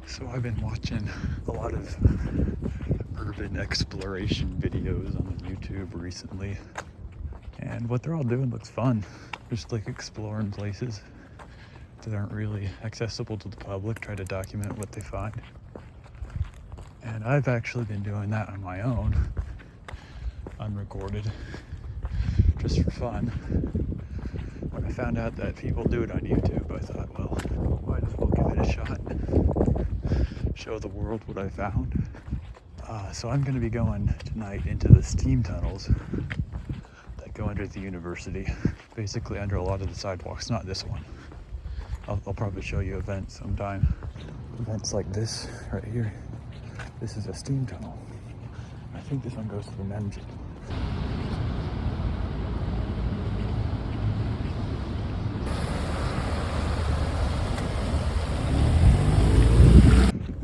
So I've been watching a lot of urban exploration videos on YouTube recently, and what they're all doing looks fun. Just like exploring places that aren't really accessible to the public, try to document what they find. And I've actually been doing that on my own, unrecorded, just for fun. When I found out that people do it on YouTube, I thought, well, might as well give it a shot, show the world what I found. So I'm going to be going tonight into the steam tunnels that go under the university, basically under a lot of the sidewalks, not this one. I'll probably show you events sometime. Events like this right here. This is a steam tunnel. I think this one goes to the men's gym.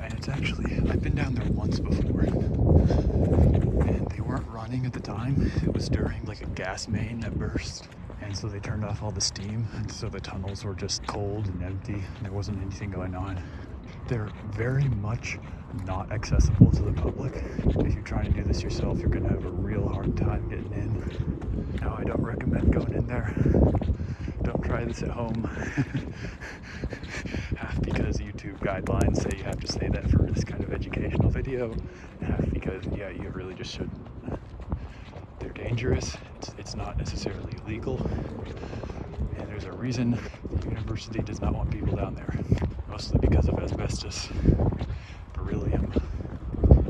And it's actually, I've been down there once before, and they weren't running at the time. It was during like a gas main that burst, and so they turned off all the steam, and so the tunnels were just cold and empty, and there wasn't anything going on. They're very much not accessible to the public. If you're trying to do this yourself, you're gonna have a real hard time getting in. Now, I don't recommend going in there. Don't try this at home. Half because YouTube guidelines say you have to say that for this kind of educational video, half because, yeah, you really just shouldn't. They're dangerous. It's not necessarily illegal, and there's a reason the university does not want people down there. Mostly because of asbestos, beryllium,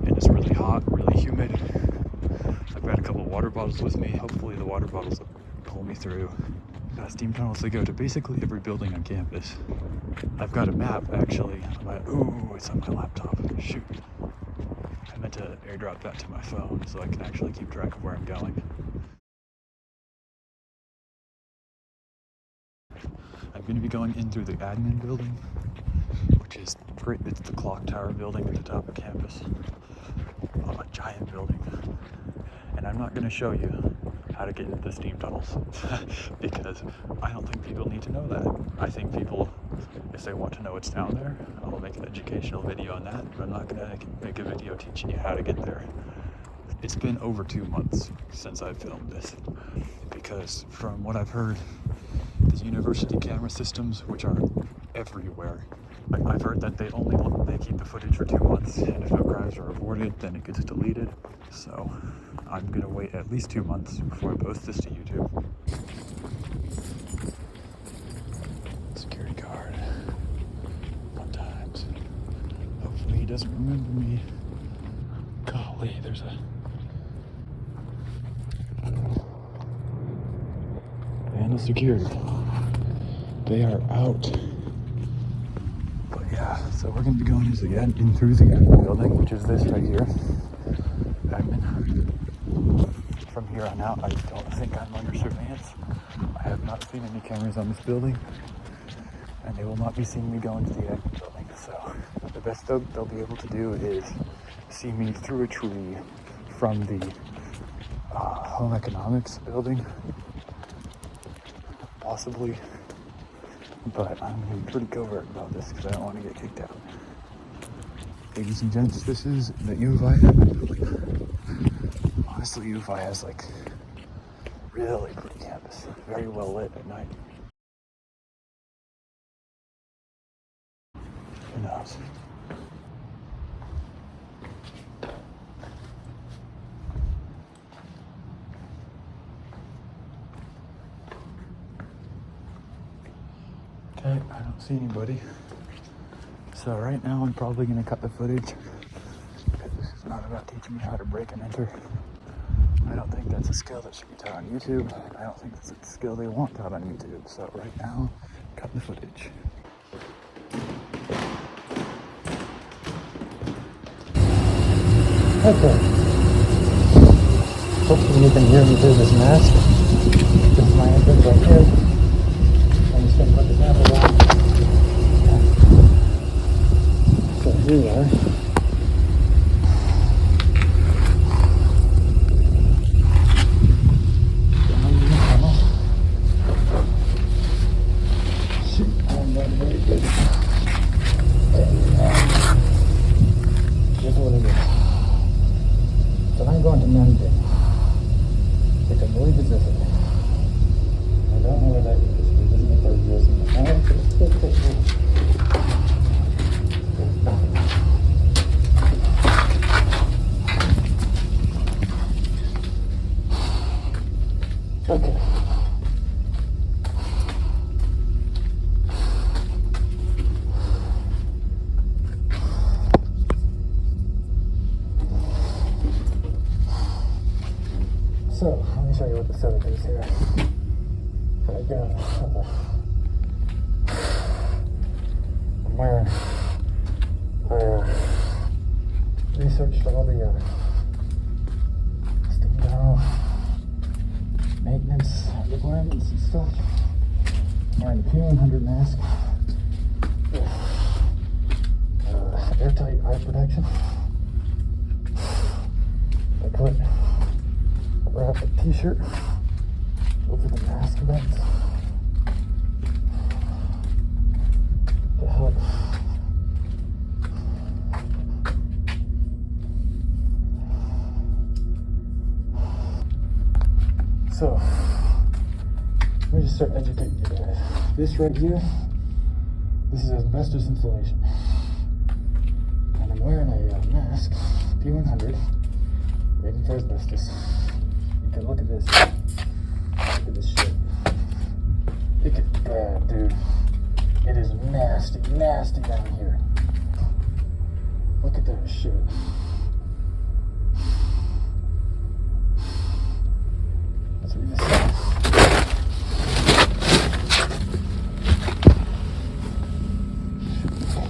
and it's really hot, really humid. I've got a couple water bottles with me. Hopefully the water bottles will pull me through. Steam tunnels, they go to basically every building on campus. I've got a map actually. Ooh, it's on my laptop. Shoot. I meant to airdrop that to my phone so I can actually keep track of where I'm going. I'm going to be going in through the admin building, which is great. It's the clock tower building at the top of campus. A giant building. And I'm not going to show you how to get into the steam tunnels because I don't think people need to know that. I think people, if they want to know what's down there, I'll make an educational video on that, but I'm not going to make a video teaching you how to get there. It's been over 2 months since I filmed this because from what I've heard, the university camera systems, which are everywhere, I've heard that they keep the footage for 2 months, and if no crimes are reported, then it gets deleted. So I'm gonna wait at least 2 months before I post this to YouTube. Security guard. Fun times. Hopefully he doesn't remember me. Golly, there's a Vandal security. They are out. But yeah, so we're gonna be going in through the admin building, which is this right here. Admin. From here on out, I don't think I'm under surveillance. I have not seen any cameras on this building, and they will not be seeing me go into the admin building. So the best they'll be able to do is see me through a tree from the home economics building, possibly. But I'm going to be pretty covert about this because I don't want to get kicked out. Ladies and gents, this is the U of I admin building. Honestly, U of I has like really pretty campus. Very well lit at night. Who knows? Okay, I don't see anybody. So right now I'm probably going to cut the footage because this is not about teaching me how to break and enter. I don't think that's a skill that should be taught on YouTube. I don't think that's a skill they want taught on YouTube. So right now, cut the footage. Okay. Hopefully you can hear me through this mask. This is my entrance right here. I'm just going to put the camera down. So here we are. Down in the tunnel. Shoot, I'm not very good. There we are. So, let me show you what the setup is here. I got, I'm wearing, I researched all the steam tunnel maintenance requirements and stuff. I'm wearing the P100 mask, airtight eye protection. I put a wrapped t-shirt over the mask vents to help so let me just start educating you guys. This right here, this is asbestos insulation, and I'm wearing a mask, P100, rated for asbestos. You can look at this. Look at this shit. It gets bad, dude. It is nasty, nasty down here. Look at that shit. Let's read this out.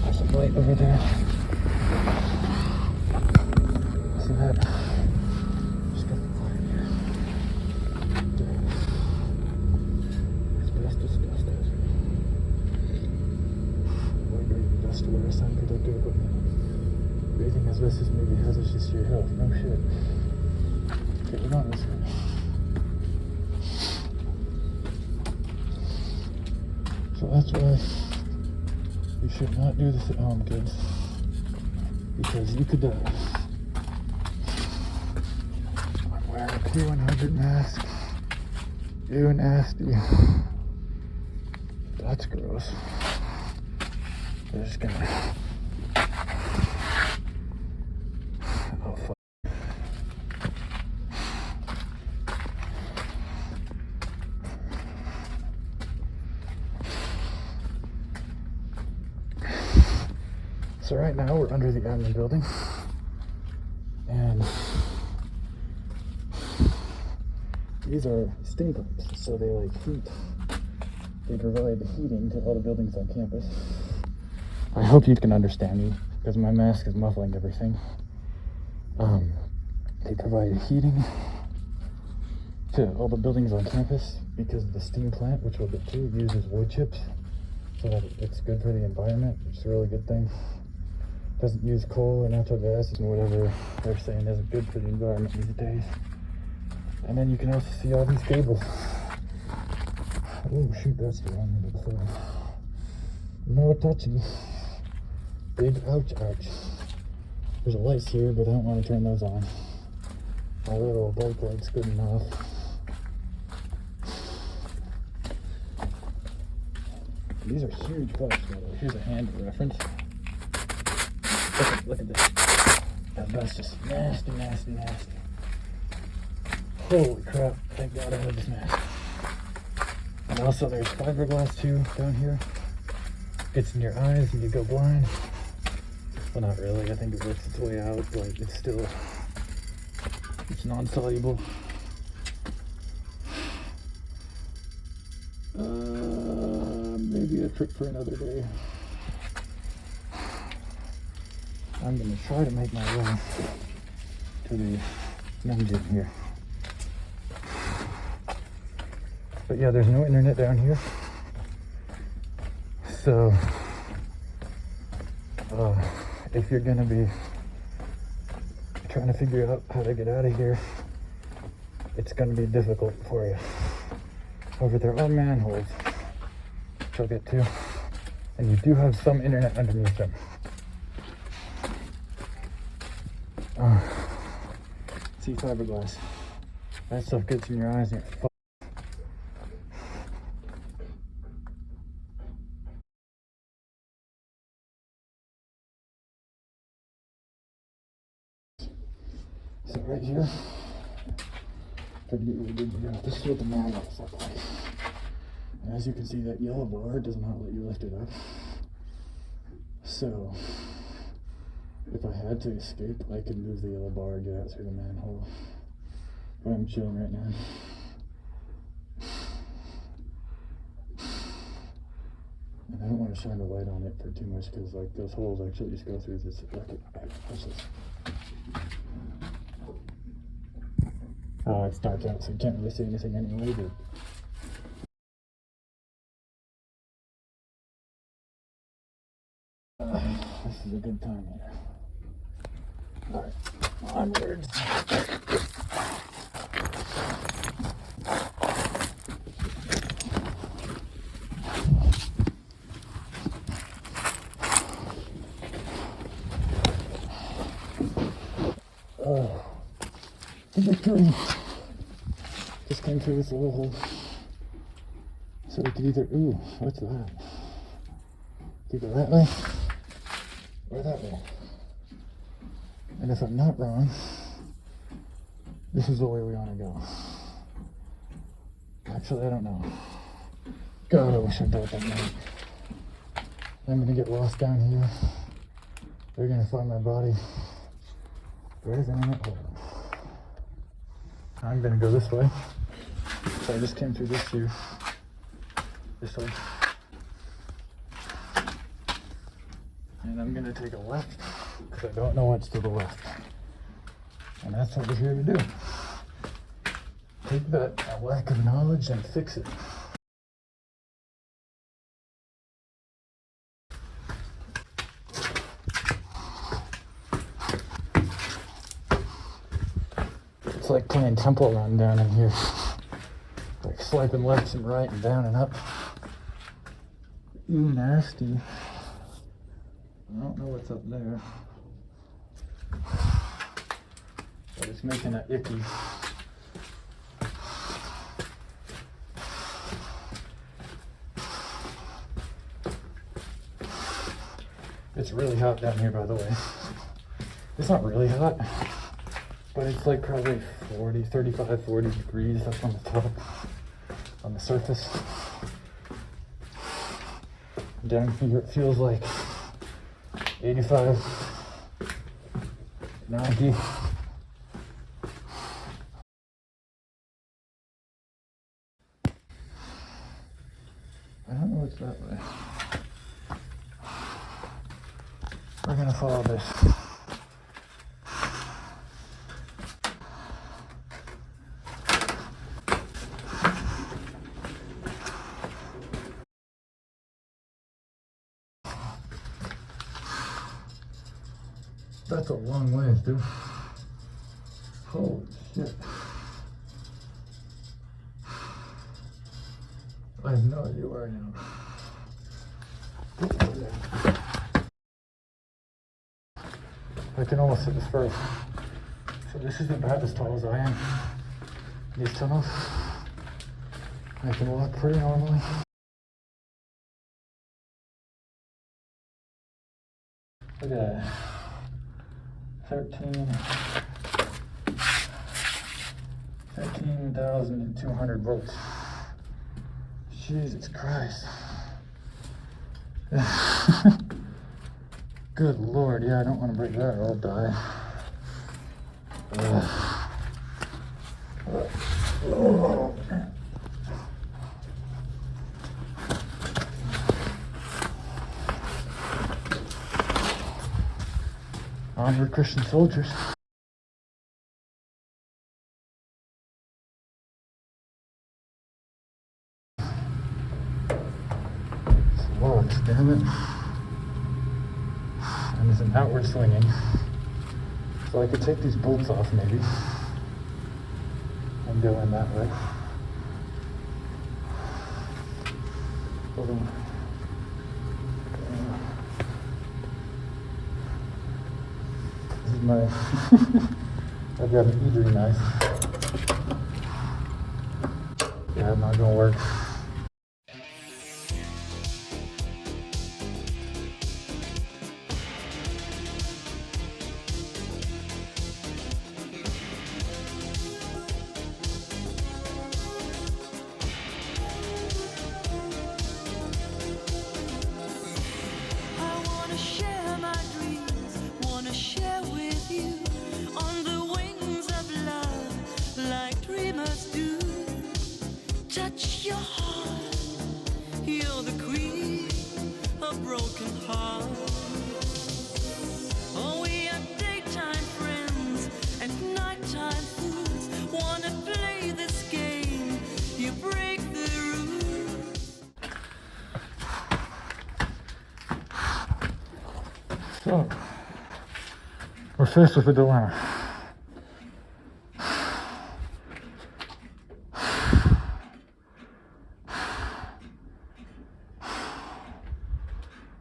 There's a light over there. See that? To wear sun protective equipment. Breathing asbestos may be hazardous to your health. No shit. Okay, we're not listening. So that's why you should not do this at home, kids. Because you could die. I'm wearing a P100 mask. Ew, nasty. That's gross. They're just gonna. Oh, fuck. So, right now we're under the admin building, and these are steam pumps, so they like heat. They provide the heating to all the buildings on campus. I hope you can understand me, because my mask is muffling everything. They provide heating to all the buildings on campus because the steam plant, which we'll get to, uses wood chips, so that it's good for the environment, which is a really good thing. Doesn't use coal or natural gas and whatever they're saying isn't good for the environment these days. And then you can also see all these cables. Oh shoot, that's the wrong end of the phone. No touching. Big ouch, ouch. There's lights here, but I don't want to turn those on. My little bike light's good enough. These are huge pipes, by the way. Here's a handle reference. Look at this. Asbestos. Nasty, nasty, nasty. Holy crap. Thank God I had this mask. And also there's fiberglass too down here. Gets in your eyes and you go blind. Well, not really. I think it works its way out, but it's still, it's non-soluble. Maybe a trick for another day. I'm gonna try to make my way to the men's gym here. But yeah, there's no internet down here. So, if you're gonna be trying to figure out how to get out of here, it's gonna be difficult for you. However, there are manholes, which I'll get to, and you do have some internet underneath them. See, fiberglass. That stuff gets in your eyes and you're fucked. So right here, try to get you a good view. This is what the manholes look like. And as you can see, that yellow bar does not let you lift it up. So if I had to escape, I could move the yellow bar and get out through the manhole. But I'm chilling right now. And I don't want to shine the light on it for too much because like those holes actually just go through this. Look at, watch this. Oh, it's dark out, so you can't really see anything anyway, but this is a good time here. Alright, onwards. Oh, victory! Just came through this little hole. So we could either, ooh, what's that? Could go that way or that way. And if I'm not wrong, this is the way we want to go. Actually, I don't know. God, I wish I thought that night. I'm gonna get lost down here. They're gonna find my body right in that hole. I'm gonna go this way. So I just came through this here. This way. And I'm gonna take a left because I don't know what's to the left. And that's what we're here to do. Take that lack of knowledge and fix it. It's like playing Temple Run down in here. Like swiping left and right and down and up. Ooh, nasty. I don't know what's up there. But it's making it icky. It's really hot down here, by the way. It's not really hot, but it's like probably 35, 40 degrees up on the top, on the surface. Down here it feels like 85, 90. I don't know what's that way. We're gonna follow this. That's a long ways, dude. Holy shit. I have no idea where I am. I can almost hit this first. So this isn't bad as tall as I am. These tunnels. I can walk pretty normally. Look at that. 13,200 volts. Jesus Christ. Good Lord, yeah, I don't want to break that or I'll die. Onward, Christian soldiers. It's locked, damn it. And there's an outward swinging. So I could take these bolts off maybe and go in that way. Hold on. This is my I've got an eatery knife. Yeah, not gonna work. Share with you on the wings of love like we're faced with a dilemma.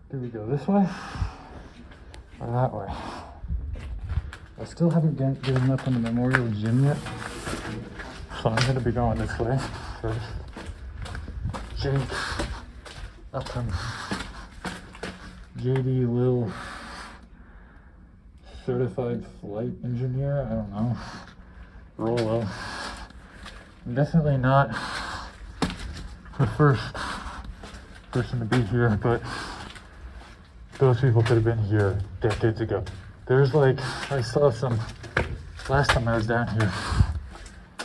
Do we go this way or that way? I still haven't given up on the Memorial Gym yet, so I'm gonna be going this way first. Jake Upham, JD Lil, certified flight engineer, I don't know, Rolo. I'm definitely not the first person to be here, but those people could have been here decades ago. There's like, I saw some, last time I was down here,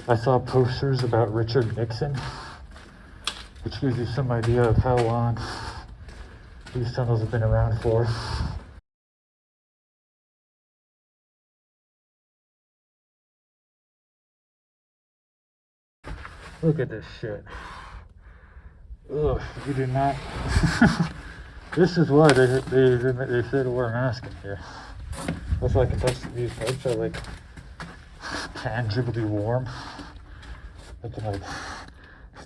I saw posters about Richard Nixon, which gives you some idea of how long these tunnels have been around for. Look at this shit. Ugh, you do not. This is why they say to wear a mask in here. That's why I can touch these pipes are like tangibly warm. I can like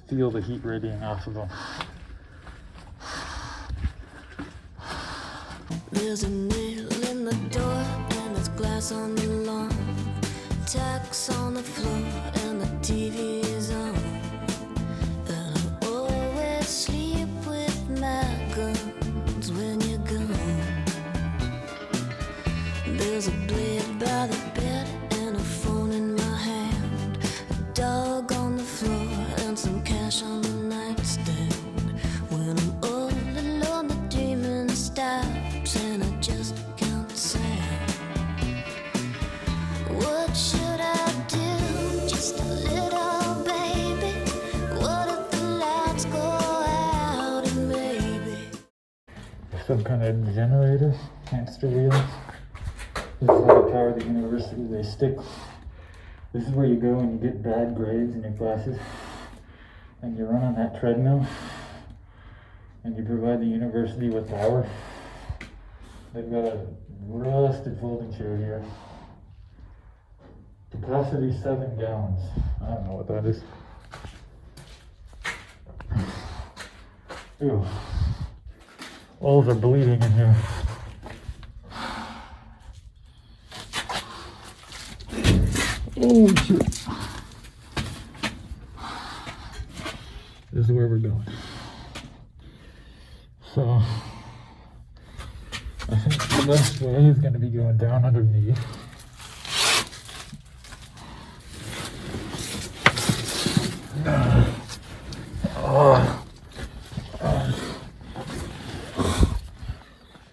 feel the heat radiating off of them. There's a nail in the door and there's glass on the lawn, tacks on the floor and the TV is on. And I always sleep with my guns when you're gone. There's a blade by the bed and a phone in my hand, a dog on the floor and some cash on the nightstand. When I'm all alone, the dreaming stops and I just can't sound. What should I do? Just a little baby. What if the lights go out and maybe Some kind of generator, hamster wheel. This is how they power the university. They stick. This is where you go when you get bad grades in your classes, and you run on that treadmill, and you provide the university with power. They've got a rusted folding chair here. Capacity 7 gallons. I don't know what that is. Ew. Walls are bleeding in here. Oh shit. This is where we're going. So I think the best way is going to be going down underneath.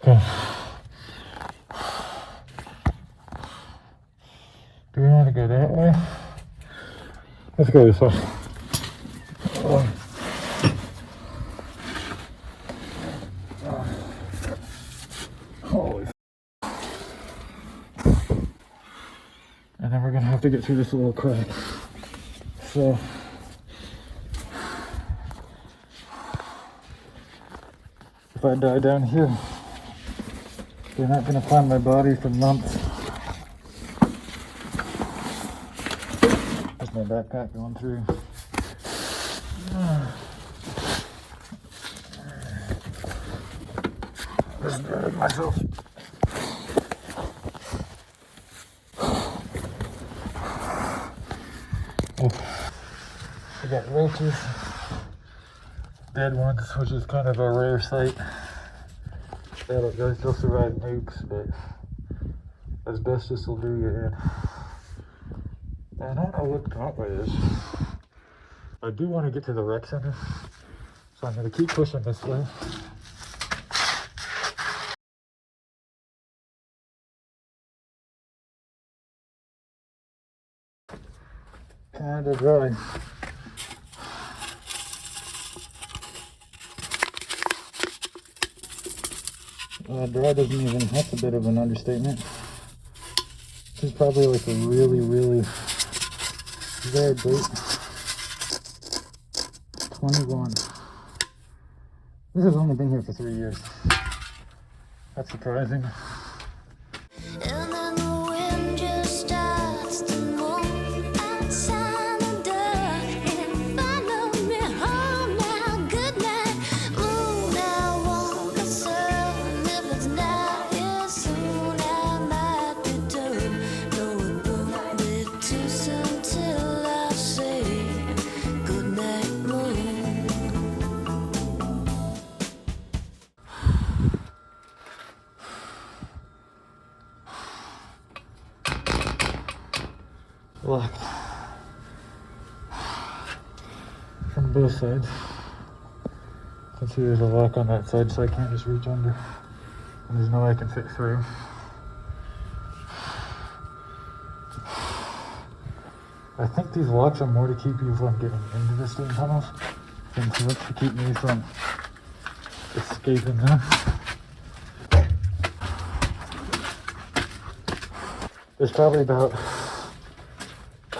Okay. Do we want to go that way? Let's go this way. Holy. And then we're gonna have to get through this little crack. So if I die down here, they're not gonna find my body for months. There's my backpack going through. Just drag myself. We got roaches, dead ones, which is kind of a rare sight. They'll still survive nukes, but asbestos will do you in. I don't know what that way is. I do want to get to the rec center, so I'm going to keep pushing this way. Kinda dry. Dry doesn't even, that's a bit of an understatement. This is probably like a really, really very late. 21. This has only been here for 3 years. That's surprising. and then the locked from both sides. You can see there's a lock on that side, so I can't just reach under. And there's no way I can fit through. I think these locks are more to keep you from getting into the steam tunnels than to keep me from escaping them. There's probably about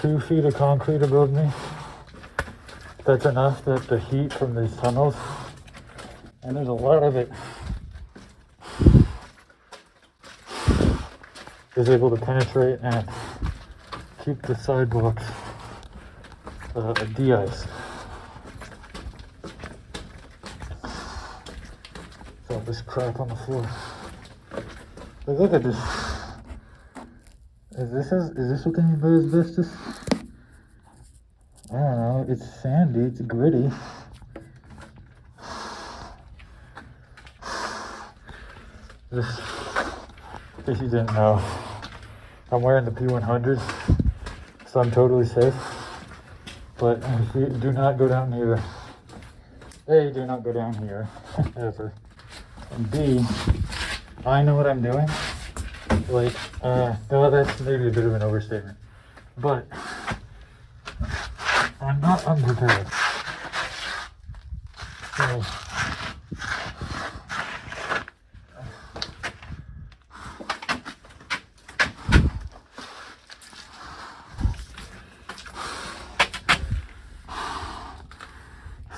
2 feet of concrete above me. That's enough that the heat from these tunnels, and there's a lot of it, is able to penetrate and keep the sidewalks de-iced. So all this crap on the floor. Like, look at this. Is this what they mean by asbestos? I don't know. It's sandy. It's gritty. This, in case you didn't know, I'm wearing the P100, so I'm totally safe. But do not go down here. A, do not go down here ever. And B, I know what I'm doing. Like, no, that's maybe a bit of an overstatement, but I'm not unprepared. So,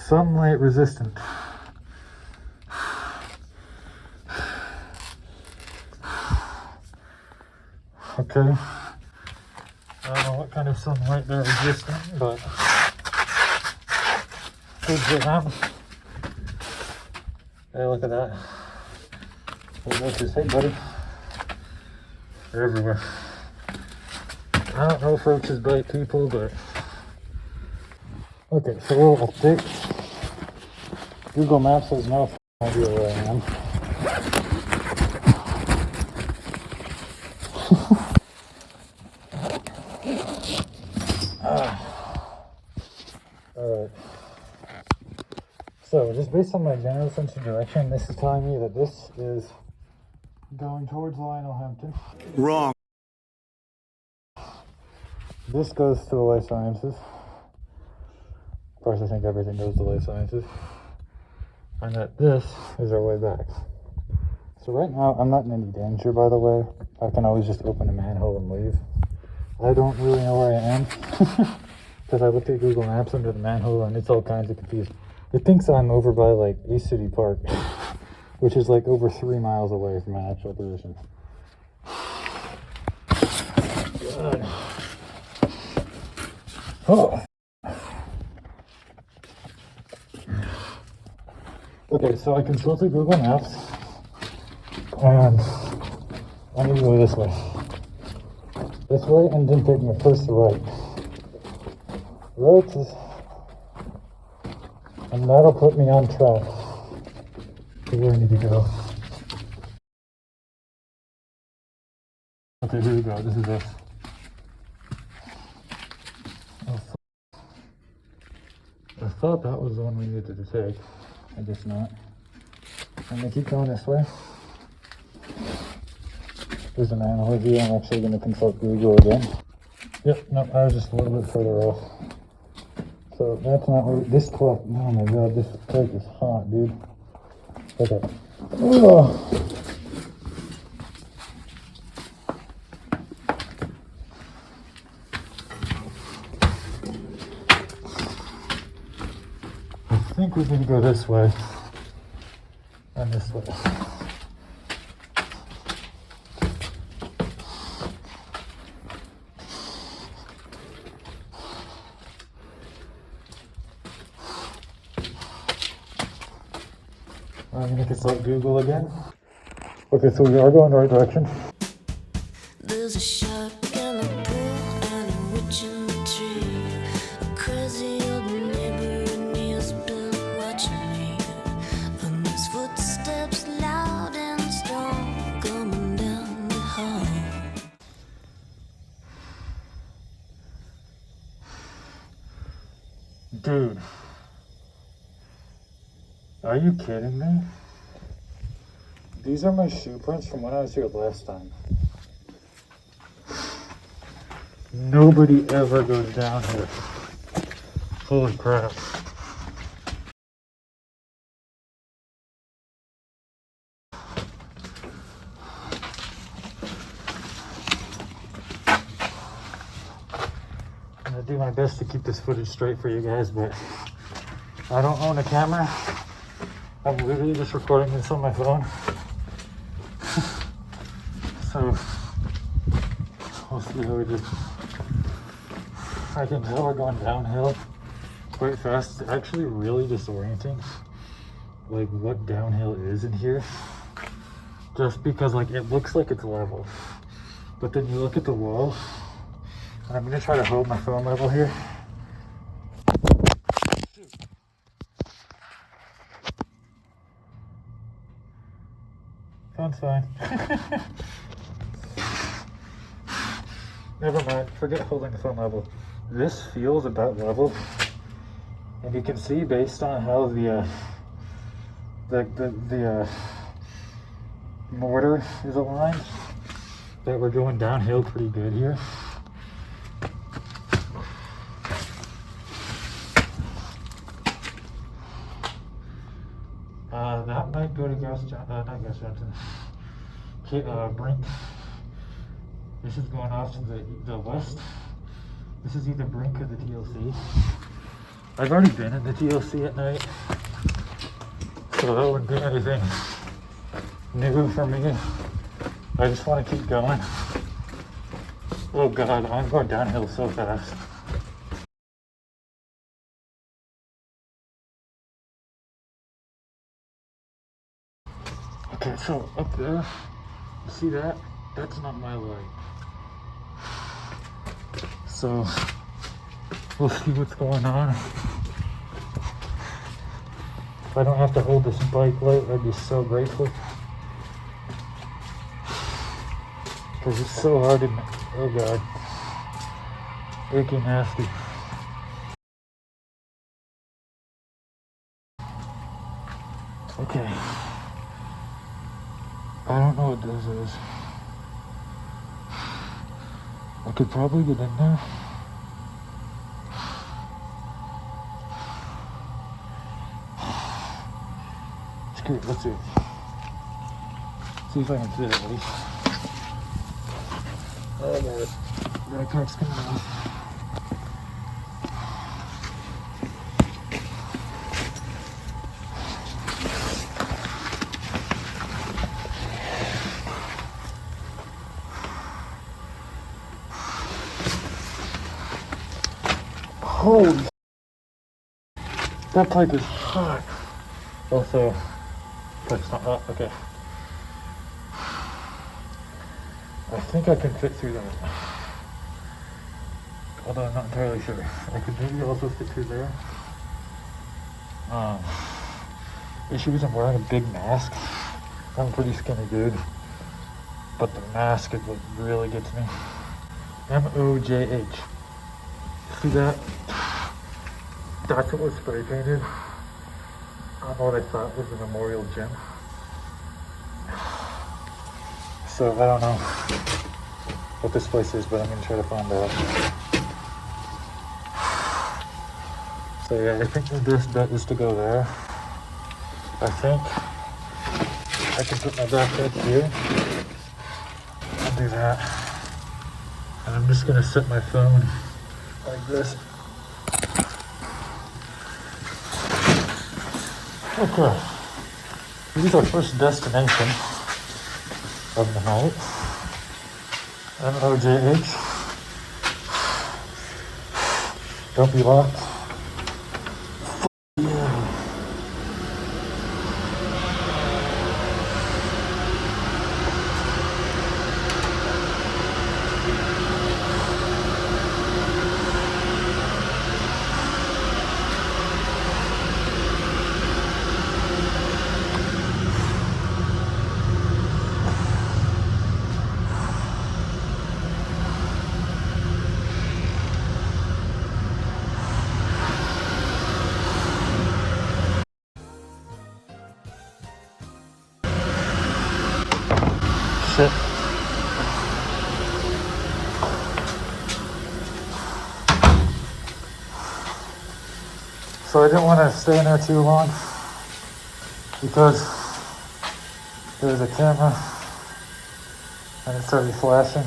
sunlight resistant. Okay. I don't know what kind of sunlight they're resistant, but good for them. Hey, look at that. What roaches? Hey, buddy. They're everywhere. I don't know if roaches bite people, but... Okay, so a little update. Google Maps has no idea where I am. Alright. So, just based on my general sense of direction, this is telling me that this is going towards Lionel Hampton. Wrong. This goes to the life sciences. Of course, I think everything goes to life sciences. And that this is our way back. So right now, I'm not in any danger, by the way. I can always just open a manhole and leave. I don't really know where I am. Because I looked at Google Maps under the manhole and it's all kinds of confused. It thinks I'm over by like East City Park, which is like over 3 miles away from my actual position. God. Oh. Okay, so I consulted Google Maps, and I need to go this way. This way, and then take me first right. Right, and that'll put me on track to where I need to go. Okay, here we go. This is us. Oh, I thought that was the one we needed to take. I guess not. I'm gonna keep going this way. There's a manhole here. I'm actually gonna consult Google again. Yep, no, I was just a little bit further off. So that's not where this clock. Oh my god, this clock is hot, dude. Okay. Ugh. I think we need to go this way and this way. I'm gonna consult Google again. Okay, so we are going the right direction. There's a shark in the pool and a witch in the tree. A crazy old neighbor and he has been watching me. And his footsteps loud and strong coming down the hall. Dude. Are you kidding me? These are my shoe prints from when I was here last time. Nobody ever goes down here. Holy crap. I'm gonna do my best to keep this footage straight for you guys, but I don't own a camera. I'm literally just recording this on my phone. So we'll see how we do. I can tell we're going downhill quite fast. It's actually really disorienting, like what downhill is in here. Just because like it looks like it's level, but then you look at the wall, and I'm gonna try to hold my phone level here. Phone's fine. Never mind, forget holding the phone level. This feels about level, and you can see based on how the mortar is aligned that we're going downhill pretty good here. That might go to not Gas Johnson. Brink. This is going off to the west. This is either Brink or the TLC. I've already been in the TLC at night, so that wouldn't be anything new for me. I just want to keep going. Oh god, I'm going downhill so fast. Okay, so up there, you see that? That's not my light. So we'll see what's going on. If I don't have to hold this bike light, I'd be so grateful. Because it's so hard to, oh god, freaking nasty. Okay. I don't know what this is. I could probably get in there. Screw it, let's see it. See if I can fit it at least. Oh god, backpack's coming off. Holy, that pipe is hot. Also, that's not hot. Okay. I think I can fit through that. Although I'm not entirely sure. I could maybe also fit through there. Issue is I'm wearing a big mask. I'm a pretty skinny dude, but the mask is what really gets me. MOJH. See that? That's what was spray painted on what I thought was the Memorial Gym. So I don't know what this place is, but I'm gonna try to find out. So yeah, I think the best bet is to go there. I think I can put my backpack here and do that. And I'm just gonna set my phone like this. Okay, this is our first destination of the night. MOJH. Don't be locked. Yeah. So I didn't want to stay in there too long because there was a camera and it started flashing.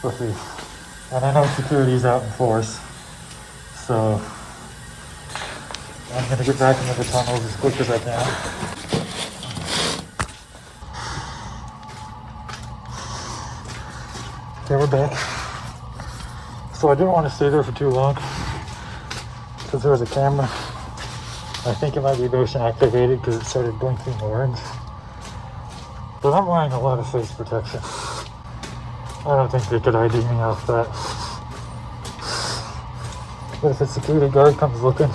Let's see. And I know security's out in force, so I'm gonna get back into the tunnels as quick as I can. Okay, we're back. So I didn't want to stay there for too long because there was a camera. I think it might be motion activated because it started blinking orange. But I'm wearing a lot of face protection. I don't think they could ID me off that. But if a security guard comes looking,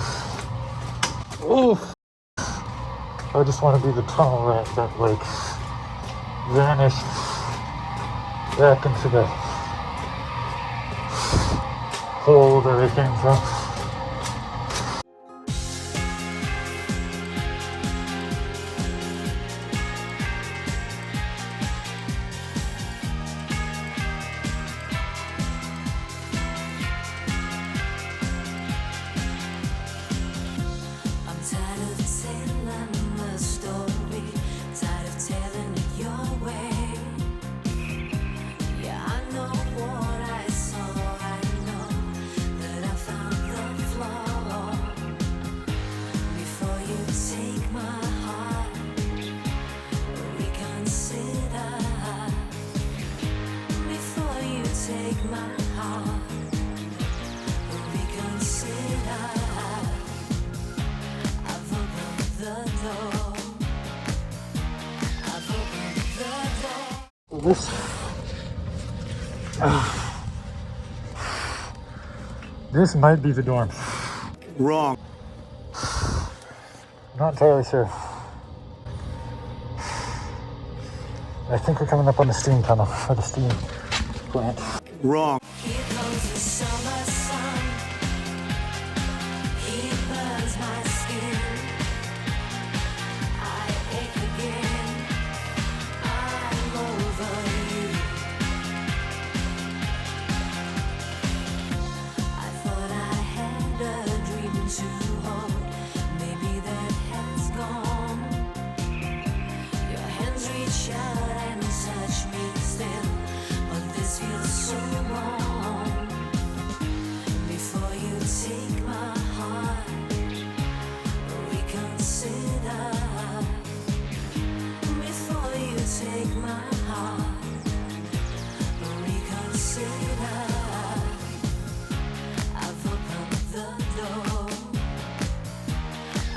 oof, I just want to be the tunnel rat that like vanished back into the hole that I came from. I'm tired of telling the story, tired of telling it your way. Yeah, I know what I saw, I know that I found the flaw. Before you take my heart, reconsider. Before you take my heart, reconsider. I've opened the door. I've opened the door. This might be the dorm. Wrong. Not entirely sure. I think we're coming up on the steam tunnel, or the steam plant. Wrong. Here comes the summer sun. He burns my skin. I ache again. I'm over you. I thought I had a dream to hold. Maybe that has gone. Your hands reach out and touch me still, but this feels so wrong. Before you take my heart, reconsider. Before you take my heart, reconsider. I've opened the door.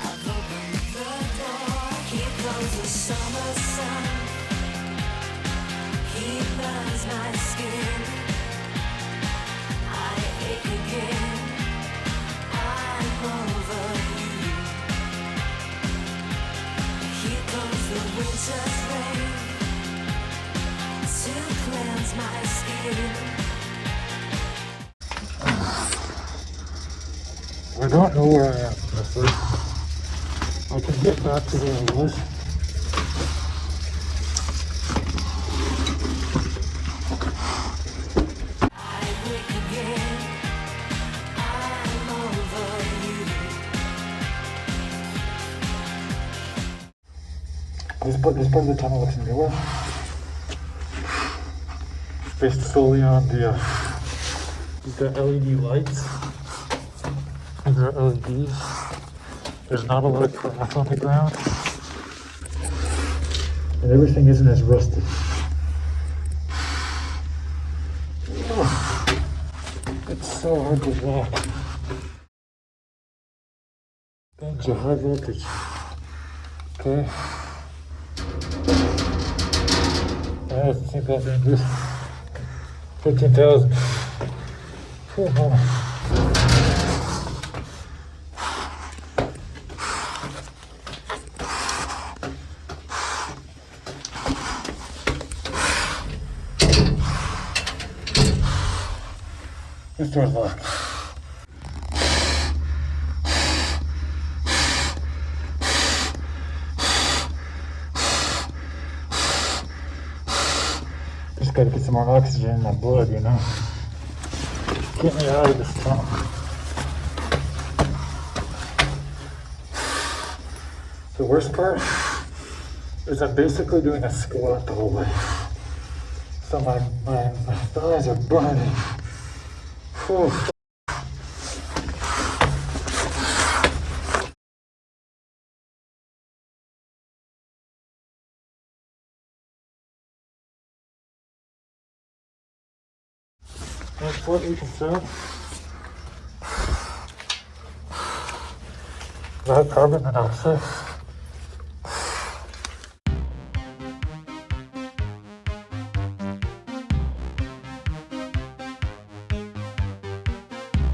I've opened the door. Here comes the summer sun. He burns my skin. I ache again. I'm over you. Here comes the winter's rain to cleanse my skin. I don't know where I am, honestly. I can get back to where I was. I wake again. I'm over you. This part of the tunnel looks newer. Based solely on the LED lights. These are LEDs. There's not a lot of crap on the ground. And everything isn't as rusted. Ugh. It's so hard to walk. Things are high voltage. Okay. I think that's dangerous. 15,000. Oh, no. This door's locked. gotta get some more oxygen in my blood, you know? Get me out of this tunnel. The worst part is I'm basically doing a squat the whole way. So my thighs are burning. Whew. That's what we can say. Without carbon monoxide.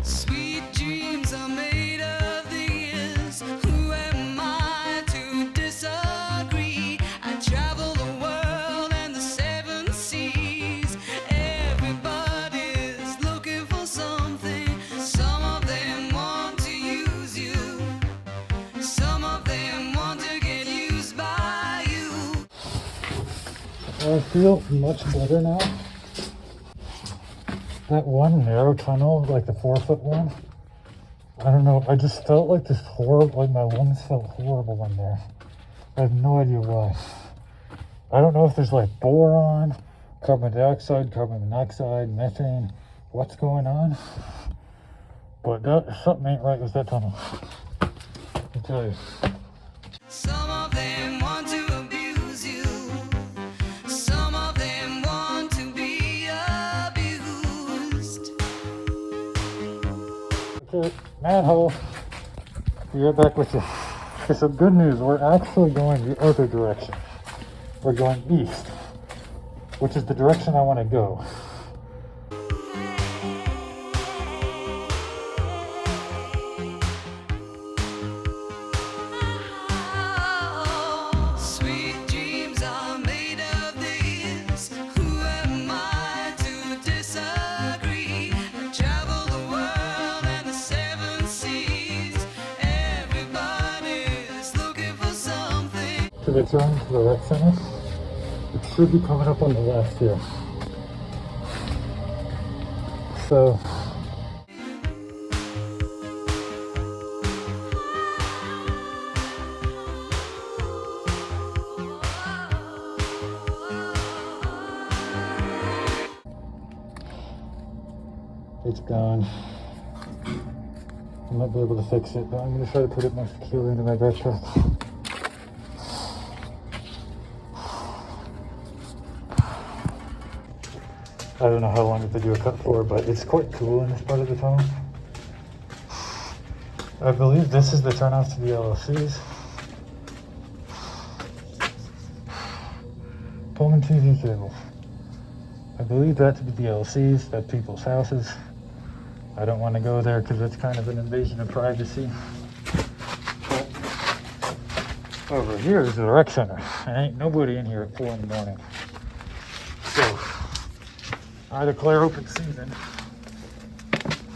Sweet dreams are made of these. Who am I to disagree? I travel the world and the seven seas. Everybody's looking for something. Some of them want to use you. Some of them want to get used by you. I feel much better now. That one narrow tunnel, like the 4-foot one, I don't know, I just felt like this horrible, like my lungs felt horrible in there. I have no idea why. I don't know if there's like boron, carbon dioxide, carbon monoxide, methane, what's going on. But something ain't right with that tunnel. I tell you. Some of them want to abuse you. Some of them want to be abused. Okay, manhole. Be right back with you. Okay, so good news, we're actually going the other direction. We're going east, which is the direction I want to go. Sweet dreams are made of these. Who am I to disagree? I travel the world and the seven seas. Everybody's looking for something. To return to the rec center, it should be coming up on the left here. So, it's gone. I might be able to fix it, but I'm going to try to put it more securely into my backpack. I don't know how long to do a cut for, but it's quite cool in this part of the tunnel. I believe this is the turnoff to the LLCs. Pullman TV cable. I believe that to be the LLCs, that's people's houses. I don't want to go there because it's kind of an invasion of privacy. But over here is the rec center. There ain't nobody in here at 4 in the morning. So, I declare open season.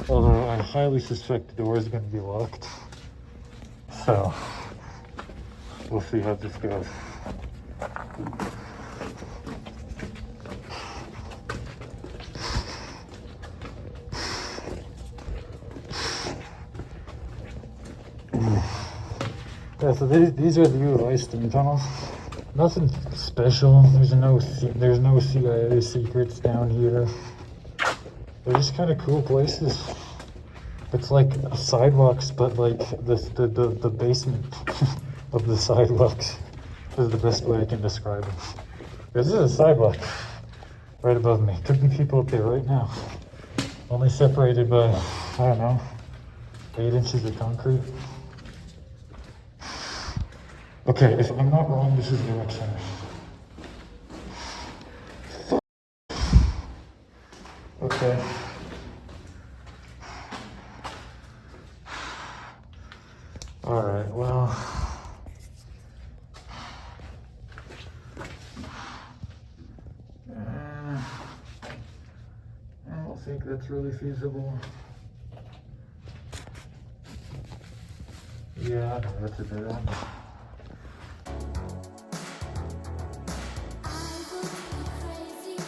Although I highly suspect the door is going to be locked. So, we'll see how this goes. Yeah, so these are the U of I steam tunnels. Nothing special. There's no CIA secrets down here. They're just kind of cool places. It's like sidewalks, but like the basement of the sidewalks is the best way I can describe it. This is a sidewalk right above me. Could be people up there right now. Only separated by, I don't know, 8 inches of concrete. Okay, if I'm not wrong, this is the rec center. Okay. Alright, well. I don't think that's really feasible. Yeah, that's a bit. I would be crazy to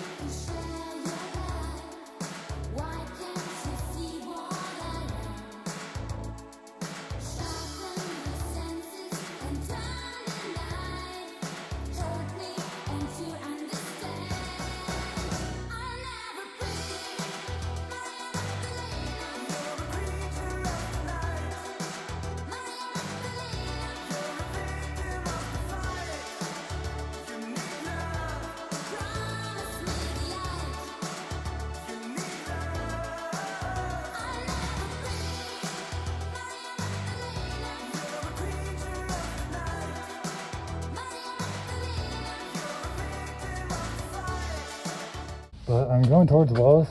But I'm going towards Wallace.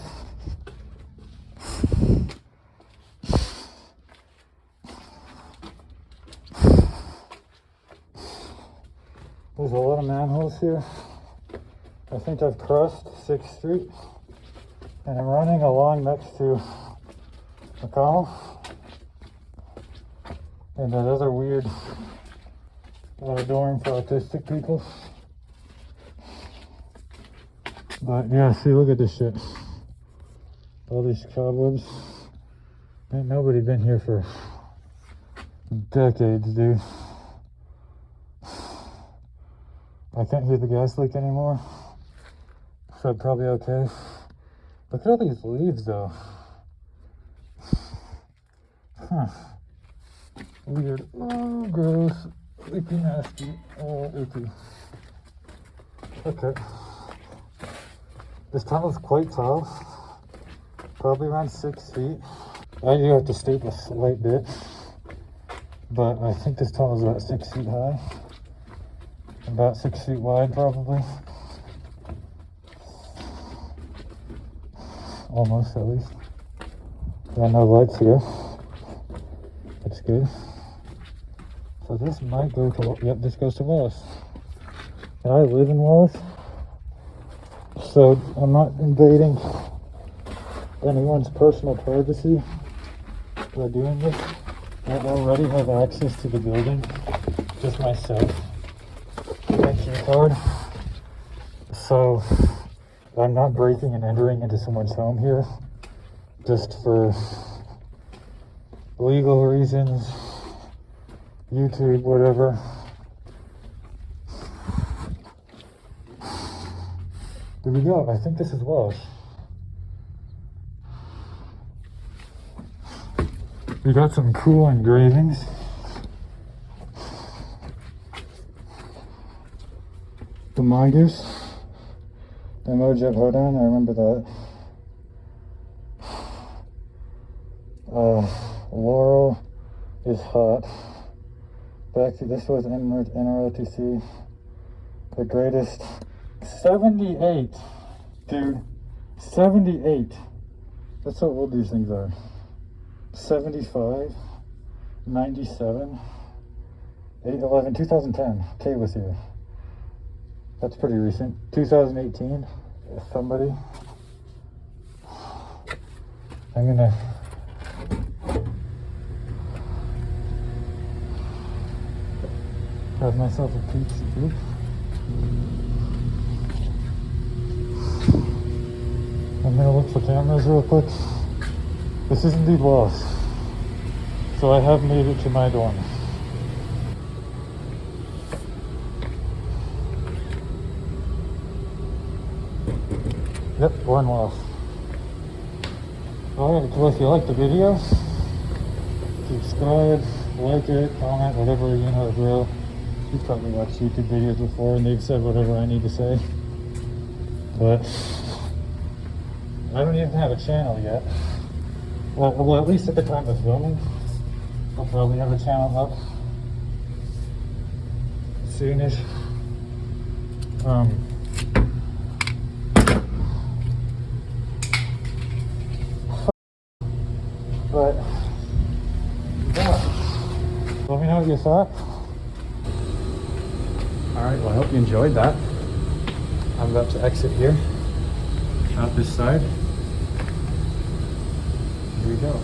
There's a lot of manholes here. I think I've crossed 6th Street. And I'm running along next to McConnell. And that other weird dorm for autistic people. But yeah, see, look at this shit. All these cobwebs. Ain't nobody been here for decades, dude. I can't hear the gas leak anymore, so I'm probably okay. Look at all these leaves, though. Huh. Weird. Oh, gross. Icky, nasty. Oh, icky. Okay. This tunnel is quite tall. Probably around 6 feet. I do have to stoop a slight bit, but I think this tunnel is about 6 feet high. About 6 feet wide, probably. Almost, at least. There are no lights here. That's good. So this might go to, yep, this goes to Wallace. And I live in Wallace, so I'm not invading anyone's personal privacy by doing this. I already have access to the building, just myself. Thank you, card. So I'm not breaking and entering into someone's home here, just for legal reasons, YouTube, whatever. There we go. I think this is Welsh. We got some cool engravings. The mongoose. Emoji of Hodan, I remember that. Laurel is hot. Back to this was NROTC. The greatest. 78, dude. 78. That's how old these things are. 75, 97, 8/11, 2010. Kay was here. That's pretty recent. 2018. Somebody. I'm gonna. Have myself a pizza too. I'm gonna look for cameras real quick. This is indeed Wallace. So I have made it to my dorm. Yep, born Wallace. Alright, well, if you like the video, subscribe, like it, comment, whatever, you know the drill. You've probably watched YouTube videos before and they've said whatever I need to say. But I don't even have a channel yet. Well, at least at the time of filming, I'll probably have a channel up soonish. But yeah, let me know what you thought. Alright, well I hope you enjoyed that. I'm about to exit here, out this side. Here we go.